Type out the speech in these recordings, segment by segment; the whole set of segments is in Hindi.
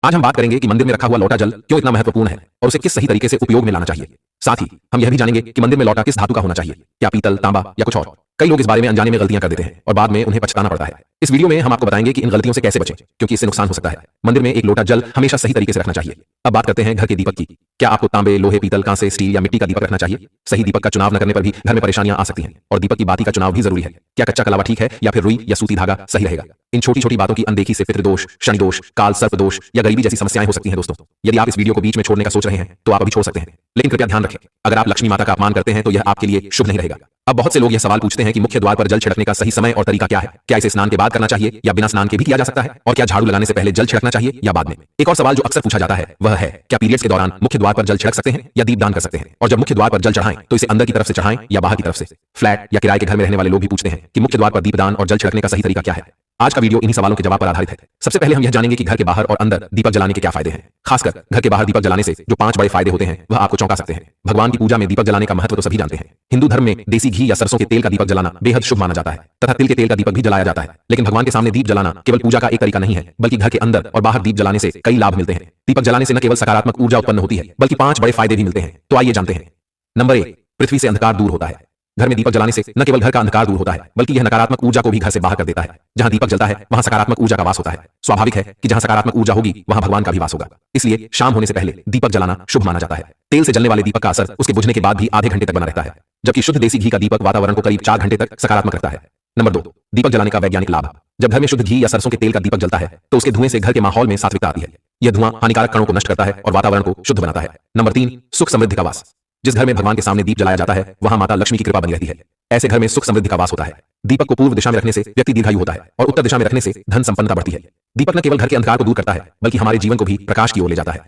आज हम बात करेंगे कि मंदिर में रखा हुआ लौटा जल क्यों इतना महत्वपूर्ण है और उसे किस सही तरीके से उपयोग में लाना चाहिए। साथ ही हम यह भी जानेंगे कि मंदिर में लौटा किस धातु का होना चाहिए, क्या पीतल, तांबा या कुछ और। कई लोग इस बारे में अनजाने में गलतियां कर देते हैं और बाद में उन्हें पछताना पड़ता है। इस वीडियो में हम आपको बताएंगे कि इन गलतियों से कैसे बचें, क्योंकि इससे नुकसान हो सकता है। मंदिर में एक लोटा जल हमेशा सही तरीके से रखना चाहिए। अब बात करते हैं घर के दीपक की। क्या आपको तांबे, लोहे, पीतल, कांसे, स्टील या मिट्टी का दीपक रखना चाहिए? सही दीपक का चुनाव न करने पर भी घर में परेशानियां आ सकती हैं और दीपक की बाती का चुनाव भी जरूरी है। क्या कच्चा कलावा ठीक है या फिर रुई या सूती धागा सही रहेगा? इन छोटी छोटी बातों की अनदेखी से पितृदोष, शनि दोष, काल सर्प दोष या गरीबी जैसी समस्याएं हो सकती हैं। दोस्तों, यदि आप इस वीडियो को बीच में छोड़ने का सोच रहे हैं तो आप अभी छोड़ सकते हैं, लेकिन कृपया ध्यान रखें, अगर आप लक्ष्मी माता का अपमान करते हैं तो यह आपके लिए शुभ नहीं रहेगा। अब बहुत से लोग यह सवाल पूछते हैं कि मुख्य द्वार पर जल छिड़कने का सही समय और तरीका क्या है? क्या इसे स्नान के बाद करना चाहिए या बिना स्नान के भी किया जा सकता है? और क्या झाड़ू लगाने से पहले जल छिड़कना चाहिए या बाद में? एक और सवाल जो अक्सर पूछा जाता है वह है, क्या पीरियड्स के दौरान मुख्य द्वार पर जल छिड़क सकते हैं या दीपदान कर सकते हैं? और जब मुख्य द्वार पर जल चढ़ाएं तो इसे अंदर की तरफ से चढ़ाएं या बाहर की तरफ से? फ्लैट या किराए के घर में रहने वाले लोग भी पूछते हैं कि मुख्य द्वार पर दीपदान और जल छिड़कने का सही तरीका क्या है। आज का वीडियो इन्हीं सवालों के जवाब पर आधारित है। सबसे पहले हम यह जानेंगे कि घर के बाहर और अंदर दीपक जलाने के क्या फायदे हैं। खासकर घर के बाहर दीपक जलाने से जो 5 बड़े फायदे होते हैं वह आपको चौंका सकते हैं। भगवान की पूजा में दीपक जलाने का महत्व तो सभी जानते हैं। हिंदू धर्म में देसी घी या सरसों के तेल का दीपक जलाना बेहद शुभ माना जाता है तथा तिल के तेल का दीपक भी जलाया जाता है। लेकिन भगवान के सामने दीप जलाना केवल पूजा का एक तरीका नहीं है, बल्कि घर के अंदर और बाहर दीप जलाने से कई लाभ मिलते हैं। दीपक जलाने से न केवल सकारात्मक ऊर्जा उत्पन्न होती है बल्कि 5 बड़े फायदे भी मिलते हैं। तो आइए जानते हैं। नंबर 1, पृथ्वी से अंधकार दूर होता है। घर में दीपक जलाने से न केवल घर का अंधकार दूर होता है बल्कि यह नकारात्मक ऊर्जा को भी घर से बाहर कर देता है। जहां दीपक जलता है वहां सकारात्मक ऊर्जा का वास होता है। स्वाभाविक है कि जहां सकारात्मक ऊर्जा होगी वहां भगवान का भी वास होगा। इसलिए शाम होने से पहले दीपक जलाना शुभ माना जाता है। तेल से जलने वाले दीपक का असर उसके बुझने के बाद भी आधे घंटे तक बना रहता है, जबकि शुद्ध देसी घी का दीपक वातावरण को करीब 4 घंटे तक सकारात्मक रखता है। नंबर 2, दीपक जलाने का वैज्ञानिक लाभ। जब घर में शुद्ध घी या सरसों के तेल का दीपक जलता है तो उसके धुएं से घर के माहौल में सात्विकता आती है। यह धुआं हानिकारक कणों को नष्ट करता है और वातावरण को शुद्ध बनाता है। नंबर 3, सुख समृद्धि का वास। जिस घर में भगवान के सामने दीप जलाया जाता है वहां माता लक्ष्मी की कृपा बनी रहती है। ऐसे घर में सुख समृद्धि का वास होता है। दीपक को पूर्व दिशा में रखने से व्यक्ति दीर्घायु होता है और उत्तर दिशा में रखने से धन संपन्नता बढ़ती है। दीपक न केवल घर के अंधकार को दूर करता है बल्कि हमारे जीवन को भी प्रकाश की ओर ले जाता है।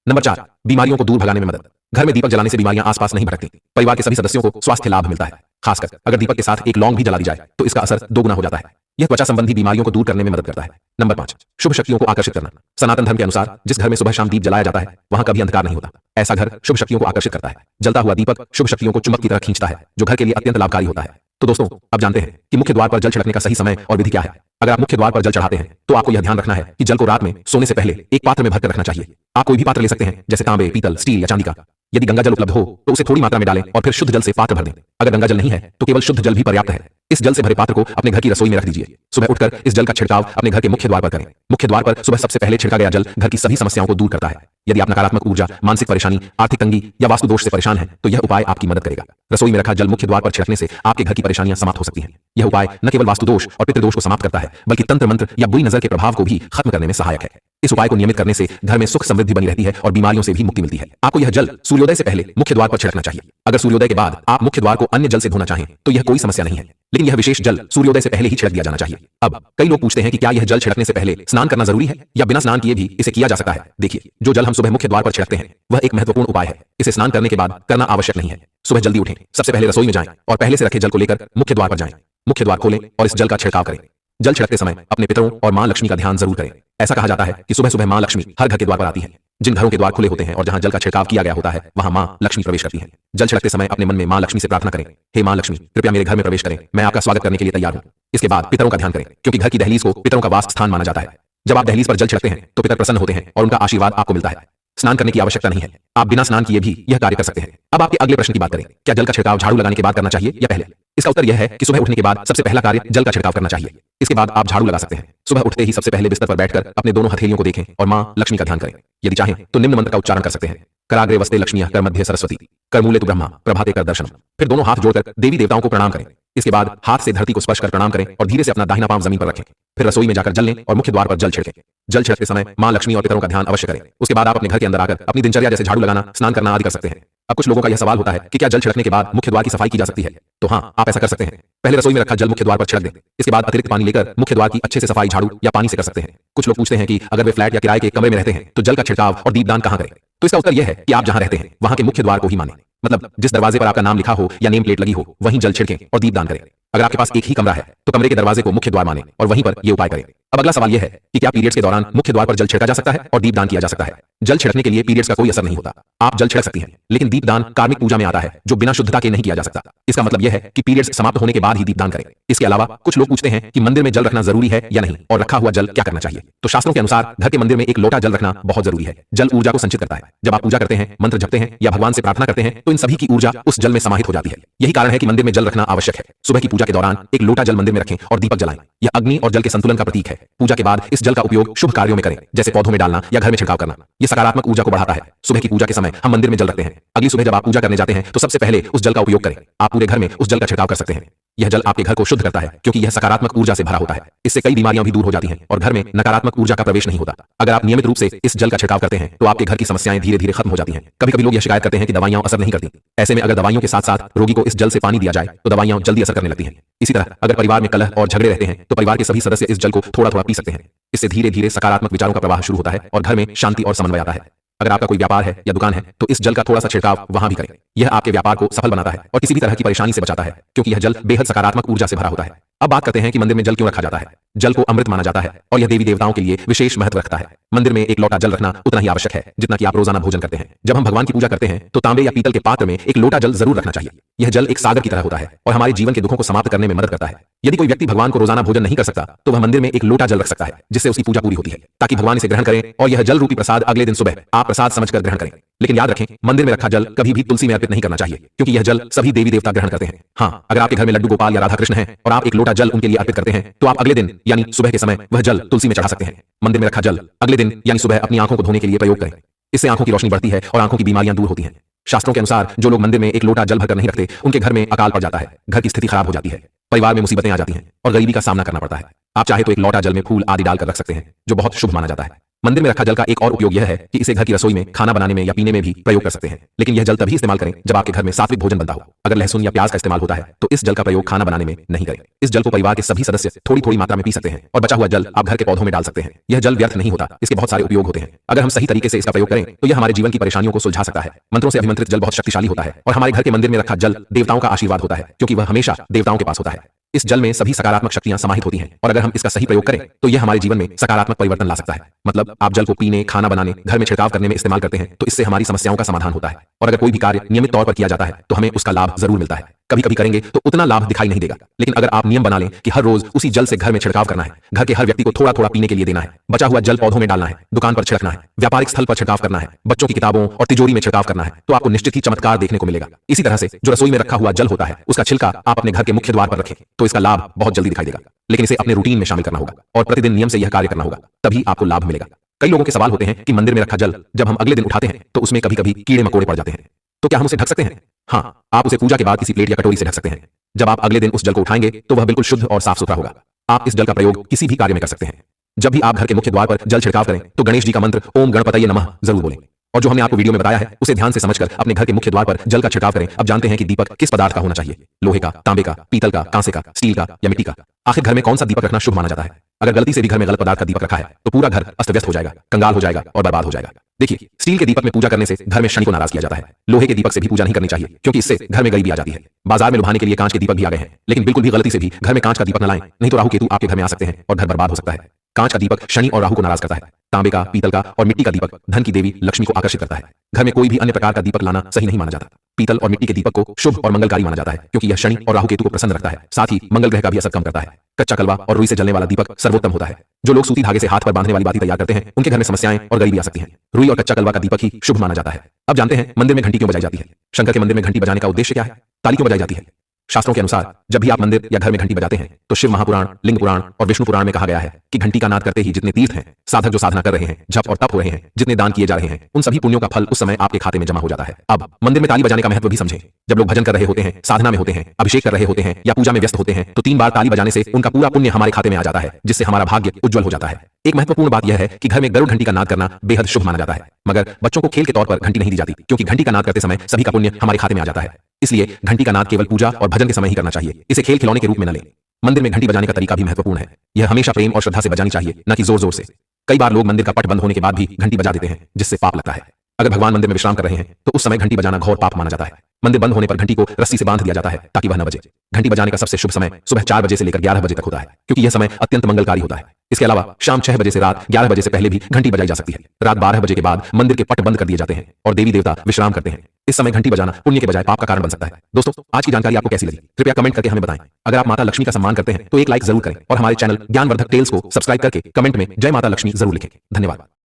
नंबर 4, बीमारियों को दूर भगाने में मदद। घर में दीपक जलाने से बीमारियां आसपास नहीं भटकती। परिवार के सभी सदस्यों को स्वास्थ्य लाभ मिलता है। खासकर अगर दीपक के साथ एक लौंग भी जला दी जाए तो इसका असर 2 गुना हो जाता है। यह त्वचा संबंधी बीमारियों को दूर करने में मदद करता है। नंबर 5, शुभ शक्तियों को आकर्षित करना। सनातन धर्म के अनुसार जिस घर में सुबह शाम दीप जलाया जाता है वहां कभी अंधकार नहीं होता। ऐसा घर शुभ शक्तियों को आकर्षित करता है। जलता हुआ दीपक शुभ शक्तियों को चुंबक की तरह खींचता है, जो घर के लिए अत्यंत लाभकारी होता है। तो दोस्तों, अब जानते हैं कि मुख्य द्वार पर जल छिड़कने का सही समय और विधि क्या है। अगर आप मुख्य द्वार पर जल चढ़ाते हैं तो आपको यह ध्यान रखना है कि जल को रात में सोने से पहले एक पात्र में भरकर रखना चाहिए। आप कोई भी पात्र ले सकते हैं, जैसे तांबे, पीतल, स्टील या चांदी का। यदि गंगा जल उपलब्ध हो तो उसे थोड़ी मात्रा में डालें और फिर शुद्ध जल से पात्र भर दें। अगर गंगा जल नहीं है तो केवल शुद्ध जल भी पर्याप्त है। इस जल से भरे पात्र को अपने घर की रसोई में रख दीजिए। सुबह उठकर इस जल का छिड़काव अपने घर के मुख्य द्वार पर करें। मुख्य द्वार पर सुबह सबसे पहले छिड़का गया जल घर की सभी समस्याओं को दूर करता है। यदि आप नकारात्मक ऊर्जा, मानसिक परेशानी, आर्थिक तंगी या वास्तु दोष से परेशान हैं तो यह उपाय आपकी मदद करेगा। रसोई में रखा जल मुख्य द्वार पर छिड़कने से आपके घर की परेशानियां समाप्त हो सकती हैं। यह उपाय न केवल वास्तु दोष और पितृदोष को समाप्त करता है बल्कि तंत्र मंत्र या बुरी नजर के प्रभाव को भी खत्म करने में सहायक है। इस उपाय को नियमित करने से घर में सुख समृद्धि बनी रहती है और बीमारियों से भी मुक्ति मिलती है। आपको यह जल सूर्योदय से पहले मुख्य द्वार पर छिड़कना चाहिए। अगर सूर्योदय के बाद आप मुख्य द्वार को अन्य जल से धोना चाहें तो यह कोई समस्या नहीं है, लेकिन यह विशेष जल सूर्योदय से पहले ही छिड़क दिया जाना चाहिए। अब कई लोग पूछते हैं कि क्या यह जल छिड़कने से पहले स्नान करना जरूरी है या बिना स्नान किए भी इसे किया जा सकता है। देखिए, जो जल हम सुबह मुख्य द्वार पर छिड़कते हैं वह एक महत्वपूर्ण उपाय है। इसे स्नान करने के बाद करना आवश्यक नहीं है। सुबह जल्दी उठें, सबसे पहले रसोई में जाएं और पहले से रखे जल को लेकर मुख्य द्वार पर जाएं। मुख्य द्वार खोलें और इस जल का छिड़काव करें। जल छिड़कते समय अपने पितरों और मां लक्ष्मी का ध्यान जरूर करें। ऐसा कहा जाता है कि सुबह सुबह मां लक्ष्मी हर घर के द्वार पर आती है। जिन घरों के द्वार खुले होते हैं और जहां जल का छिड़काव किया गया होता है वहां मां लक्ष्मी प्रवेश करती हैं। जल छिड़कते समय अपने मन में मां लक्ष्मी से प्रार्थना करें, हे मां लक्ष्मी, कृपया मेरे घर में प्रवेश करें, मैं आपका स्वागत करने के लिए तैयार हूं। इसके बाद पितरों का ध्यान करें, क्योंकि घर की दहलीज को पितरों का वास स्थान माना जाता है। जब आप दहलीज पर जल छिड़कते हैं तो पितर प्रसन्न होते हैं और उनका आशीर्वाद आपको मिलता है। स्नान करने की आवश्यकता नहीं है, आप बिना स्नान किए भी यह कार्य कर सकते हैं। अब आपके अगले प्रश्न की बात करें, क्या जल का छिड़काव झाड़ू लगाने के बाद करना चाहिए या पहले? इसका उत्तर यह है कि सुबह उठने के बाद सबसे पहला कार्य जल का छिड़काव करना चाहिए। इसके बाद आप झाड़ू लगा सकते हैं। सुबह उठते ही सबसे पहले बिस्तर पर बैठकर अपने दोनों हथेलियों को देखें और मां लक्ष्मी का ध्यान करें। यदि चाहें तो निम्न मंत्र का उच्चारण कर सकते हैं, कराग्रे वस्ते लक्ष्मीः, कर मध्य सरस्वती, कर मूले तु ब्रह्मा, प्रभाते कर दर्शनम। फिर दोनों हाथ जोड़कर देवी देवताओं को प्रणाम करें। इसके बाद हाथ से धरती को स्पर्श कर प्रणाम करें और धीरे से अपना दाहिना पांव जमीन पर रखें। फिर रसोई में जाकर जल लें और मुख्य द्वार पर जल छिड़कें। जल छिड़कते समय मां लक्ष्मी और पितरों का ध्यान अवश्य करें। उसके बाद आप अपने घर के अंदर आकर अपनी दिनचर्या जैसे झाड़ू लगाना, स्नान करना आदि कर सकते हैं। अब कुछ लोगों का यह सवाल होता है कि क्या जल छिड़कने के बाद मुख्य द्वार की सफाई की जा सकती है? तो हाँ, आप ऐसा कर सकते हैं। पहले रसोई में रखा जल मुख्य द्वार पर छिड़क दें। इसके बाद अतिरिक्त पानी लेकर मुख्य द्वार की अच्छे से सफाई झाड़ू या पानी से कर सकते हैं। कुछ लोग पूछते हैं कि अगर वे फ्लैट या किराए के कमरे में रहते हैं तो जल का छिड़काव और दीपदान कहां करें? तो इसका उत्तर यह है कि आप जहां रहते हैं वहां के मुख्य द्वार को ही मानें। मतलब जिस दरवाजे पर आपका नाम लिखा हो या नेम प्लेट लगी हो वहीं जल छिड़कें और दीपदान करें। अगर आपके पास एक ही कमरा है तो कमरे के दरवाजे को मुख्य द्वार माने और वहीं पर यह उपाय करें। अब अगला सवाल यह है कि क्या पीरियड्स के दौरान मुख्य द्वार पर जल छिड़का जा सकता है और दीपदान किया जा सकता है? जल छिड़कने के लिए पीरियड्स का कोई असर नहीं होता। आप जल छिड़क सकती हैं, लेकिन दीपदान कार्मिक पूजा में आता है जो बिना शुद्धता के नहीं किया जा सकता। इसका मतलब यह है कि पीरियड्स समाप्त होने के बाद ही दीपदान करें। इसके अलावा कुछ लोग पूछते हैं कि मंदिर में जल रखना जरूरी है या नहीं और रखा हुआ जल क्या करना चाहिए। तो शास्त्रों के अनुसार घर के मंदिर में एक लोटा जल रखना बहुत जरूरी है। जल ऊर्जा को संचित करता है। जब आप पूजा करते हैं, मंत्र जपते हैं या भगवान से प्रार्थना करते हैं तो इन सभी की ऊर्जा उस जल में समाहित हो जाती है। यही कारण है कि मंदिर में जल रखना आवश्यक है। सुबह की पूजा के दौरान एक लोटा जल मंदिर में रखें और दीपक जलाएं। यह अग्नि और जल के संतुलन का प्रतीक है। पूजा के बाद इस जल का उपयोग शुभ कार्यों में करें, जैसे पौधों में डालना या घर में छिड़काव करना। यह सकारात्मक ऊर्जा को बढ़ाता है। सुबह की पूजा के समय हम मंदिर में जल रखते हैं। अगली सुबह जब आप पूजा करने जाते हैं तो सबसे पहले उस जल का उपयोग करें। आप पूरे घर में उस जल का छिड़काव कर सकते हैं। यह जल आपके घर को शुद्ध करता है क्योंकि यह सकारात्मक ऊर्जा से भरा होता है। इससे कई बीमारियां भी दूर हो जाती हैं और घर में नकारात्मक ऊर्जा का प्रवेश नहीं होता। अगर आप नियमित रूप से इस जल का छिड़काव करते हैं तो आपके घर की समस्याएं धीरे धीरे खत्म हो जाती हैं। कभी कभी लोग यह शिकायत करते हैं कि दवाइयां असर नहीं करती। ऐसे में अगर दवाइयों के साथ साथ रोगी को इस जल से पानी दिया जाए तो दवाइयां जल्दी असर करने लगती हैं। इसी तरह अगर परिवार में कलह और झगड़े रहते हैं तो परिवार के सभी सदस्य इस जल को थोड़ा थोड़ा पी सकते हैं। इससे धीरे धीरे सकारात्मक विचारों का प्रवाह शुरू होता है और घर में शांति और समन्वय आता है। अगर आपका कोई व्यापार है या दुकान है तो इस जल का थोड़ा सा छिड़काव वहां भी करें। यह आपके व्यापार को सफल बनाता है और किसी भी तरह की परेशानी से बचाता है क्योंकि यह जल बेहद सकारात्मक ऊर्जा से भरा होता है। अब बात करते हैं कि मंदिर में जल क्यों रखा जाता है। जल को अमृत माना जाता है और यह देवी देवताओं के लिए विशेष महत्व रखता है। मंदिर में एक लोटा जल रखना उतना ही आवश्यक है जितना कि आप रोजाना भोजन करते हैं। जब हम भगवान की पूजा करते हैं तो तांबे या पीतल के पात्र में एक लोटा जल जरूर रखना चाहिए। यह जल एक सागर की तरह होता है और हमारे जीवन के दुखों को समाप्त करने में मदद करता है। यदि कोई व्यक्ति भगवान को रोजाना भोजन नहीं कर सकता तो वह मंदिर में एक लोटा जल रख सकता है जिससे उसकी पूजा पूरी होती है, ताकि भगवान इसे ग्रहण करें और यह जल रूपी प्रसाद अगले दिन सुबह आप प्रसाद समझकर ग्रहण करें। लेकिन याद रखें, मंदिर में रखा जल कभी भी तुलसी में अर्पित नहीं करना चाहिए क्योंकि यह जल सभी देवी देवता ग्रहण करते हैं। हाँ, अगर आपके घर में लड्डू गोपाल या राधा कृष्ण है और आप एक लोटा जल उनके लिए अर्पित करते हैं तो आप अगले दिन यानी सुबह के समय वह जल तुलसी में चढ़ा सकते हैं। मंदिर में रखा जल अगले दिन यानी सुबह अपनी आंखों को धोने के लिए प्रयोग करें। इससे आंखों की रोशनी बढ़ती है और आंखों की बीमारियां दूर होती हैं। शास्त्रों के अनुसार जो लोग मंदिर में एक लोटा जल भरकर नहीं रखते उनके घर में अकाल पड़ जाता है, घर की स्थिति खराब हो जाती है, परिवार में मुसीबतें आ जाती हैं और गरीबी का सामना करना पड़ता है। आप चाहे तो एक लोटा जल में फूल आदि डालकर रख सकते हैं जो बहुत शुभ माना जाता है। मंदिर में रखा जल का एक और उपयोग यह है कि इसे घर की रसोई में खाना बनाने में या पीने में भी प्रयोग कर सकते हैं। लेकिन यह जल तभी इस्तेमाल करें जब आपके घर में सात्विक भोजन बनता हो। अगर लहसुन या प्याज का इस्तेमाल होता है तो इस जल का प्रयोग खाना बनाने में नहीं करें। इस जल को परिवार के सभी सदस्य थोड़ी थोड़ी मात्रा में पी सकते हैं और बचा हुआ जल आप घर के पौधों में डाल सकते हैं। यह जल व्यर्थ नहीं होता, इसके बहुत सारे उपयोग होते हैं। अगर हम सही तरीके से इसका प्रयोग करें तो यह हमारे जीवन की परेशानियों को सुलझा सकता है। मंत्रों से अभिमंत्रित जल बहुत शक्तिशाली होता है और हमारे घर के मंदिर में रखा जल देवताओं का आशीर्वाद होता है क्योंकि वह हमेशा देवताओं के पास होता है। इस जल में सभी सकारात्मक शक्तियां समाहित होती हैं और अगर हम इसका सही प्रयोग करें तो यह हमारे जीवन में सकारात्मक परिवर्तन ला सकता है। मतलब आप जल को पीने, खाना बनाने, घर में छिड़काव करने में इस्तेमाल करते हैं तो इससे हमारी समस्याओं का समाधान होता है। और अगर कोई भी कार्य नियमित तौर पर किया जाता है तो हमें उसका लाभ जरूर मिलता है। कभी कभी करेंगे तो उतना लाभ दिखाई नहीं देगा, लेकिन अगर आप नियम बना लें कि हर रोज उसी जल से घर में छिड़काव करना है, घर के हर व्यक्ति को थोड़ा थोड़ा पीने के लिए देना है, बचा हुआ जल पौधों में डालना है, दुकान पर छिड़कना है, व्यापारिक स्थल पर छिड़काव करना है, बच्चों की किताबों और तिजोरी में छिड़काव करना है, तो आपको निश्चित ही चमत्कार देखने को मिलेगा। इसी तरह से जो रसोई में रखा हुआ जल होता है उसका छिलका आप अपने घर के मुख्य द्वार पर रखें तो इसका लाभ बहुत जल्दी दिखाई देगा। लेकिन इसे अपने रूटीन में शामिल करना होगा और प्रतिदिन नियम से यह कार्य करना होगा, तभी आपको लाभ मिलेगा। कई लोगों के सवाल होते हैं कि मंदिर में रखा जल जब हम अगले दिन उठाते हैं तो उसमें कभी कभी कीड़े मकोड़े पड़ जाते हैं, तो क्या हम उसे ढक सकते हैं? हाँ, आप उसे पूजा के बाद किसी प्लेट या कटोरी से ढक सकते हैं। जब आप अगले दिन उस जल को उठाएंगे तो वह बिल्कुल शुद्ध और साफ सुथरा होगा। आप इस जल का प्रयोग किसी भी कार्य में कर सकते हैं। जब भी आप घर के मुख्य द्वार पर जल छिड़काव करें तो गणेश जी का मंत्र ओम गणपतये नमः जरूर बोलें और जो हमने आपको वीडियो में बताया है उसे ध्यान से समझकर अपने घर के मुख्य द्वार पर जल का छिड़काव करें। अब जानते हैं कि दीपक किस पदार्थ का होना चाहिए, लोहे का, तांबे का, पीतल का, कांसे का, स्टील का या मिट्टी का। आखिर घर में कौन सा दीपक रखना शुभ माना जाता है? अगर गलती से भी घर में गलत पदार्थ का दीपक रखा है तो पूरा घर अस्त व्यस्त हो जाएगा, कंगाल हो जाएगा और बर्बाद हो जाएगा। देखिए, स्टील के दीपक में पूजा करने से घर में शनि को नाराज किया जाता है। लोहे के दीपक से भी पूजा नहीं करनी चाहिए क्योंकि इससे घर में गरीबी आ जाती है। बाजार में लुभाने के लिए कांच के दीपक भी आ गए हैं, लेकिन बिल्कुल भी गलती से भी घर में कांच का दीपक न लाएं, नहीं तो राहु केतु आपके घर में आ सकते हैं और घर बर्बाद हो सकता है। कांच का दीपक शनि और राहु को नाराज करता है। तांबे का, पीतल का और मिट्टी का दीपक धन की देवी लक्ष्मी को आकर्षित करता है। घर में कोई भी अन्य प्रकार का दीपक लाना सही नहीं माना जाता। पीतल और मिट्टी के दीपक को शुभ और मंगलकारी माना जाता है क्योंकि यह शनि और राहु केतु को प्रसन्न रखता है, साथ ही मंगल ग्रह का भी असर कम करता है। कच्चा कलवा और रुई से जलने वाला दीपक सर्वोत्तम होता है। जो लोग सूती धागे से हाथ पर बांधने वाली बाती तैयार करते हैं उनके घर में समस्याएं और गरीबी आ सकती है। रुई और कच्चा कलवा का दीपक ही शुभ माना जाता है। अब जानते हैं मंदिर में घंटी क्यों बजाई जाती है। शंकर के मंदिर में घंटी बजाने का उद्देश्य क्या है? ताली क्यों बजाई जाती है? शास्त्रों के अनुसार जब भी आप मंदिर या घर में घंटी बजाते हैं तो शिव महापुराण, लिंग पुराण और विष्णु पुराण में कहा गया है कि घंटी का नाद करते ही जितने तीर्थ हैं, साधक जो साधना कर रहे हैं, जप और तप हो रहे हैं, जितने दान किए जा रहे हैं, उन सभी पुण्यों का फल उस समय आपके खाते में जमा हो जाता है। अब मंदिर में ताली बजाने का महत्व भी समझें। जब लोग भजन कर रहे होते हैं, साधना में होते हैं, अभिषेक कर रहे होते हैं या पूजा में व्यस्त होते हैं तो 3 बार ताली बजाने से उनका पूरा पुण्य हमारे खाते में आ जाता है, जिससे हमारा भाग्य उज्जवल हो जाता है। एक महत्वपूर्ण बात यह है कि घर में गरुड़ घंटी का नाद करना बेहद शुभ माना जाता है, मगर बच्चों को खेल के तौर पर घंटी नहीं दी जाती क्योंकि घंटी का नाद करते समय सभी का पुण्य हमारे खाते में आ जाता है। इसलिए घंटी का नाद केवल पूजा और भजन के समय ही करना चाहिए, इसे खेल खिलौने के रूप में न लें। मंदिर में घंटी बजाने का तरीका भी महत्वपूर्ण है। यह हमेशा प्रेम और श्रद्धा से बजानी चाहिए, न कि जोर जोर से। कई बार लोग मंदिर का पट बंद होने के बाद भी घंटी बजा देते हैं जिससे पाप लगता है। अगर भगवान मंदिर में विश्राम कर रहे हैं तो उस समय घंटी बजाना घोर पाप माना जाता है। मंदिर बंद होने पर घंटी को रस्सी से बांध दिया जाता है ताकि वह न बजे। घंटी बजाने का सबसे शुभ समय सुबह 4 बजे से लेकर 11 बजे तक होता है, क्योंकि यह समय अत्यंत मंगलकारी होता है। इसके अलावा शाम 6 बजे से रात 11 बजे से पहले भी घंटी बजाई जा सकती है। रात 12 बजे के बाद मंदिर के पट बंद कर दिए जाते हैं और देवी देवता विश्राम करते हैं। इस समय घंटी बजाना पुण्य के बजाय पाप का कारण बन सकता है। दोस्तों, आज की जानकारी आपको कैसी लगी कृपया कमेंट करके हमें बताएं। अगर आप माता लक्ष्मी का सम्मान करते हैं तो एक लाइक जरूर करें और हमारे चैनल ज्ञानवर्धक टेल्स को सब्सक्राइब करके कमेंट में जय माता लक्ष्मी जरूर लिखें। धन्यवाद।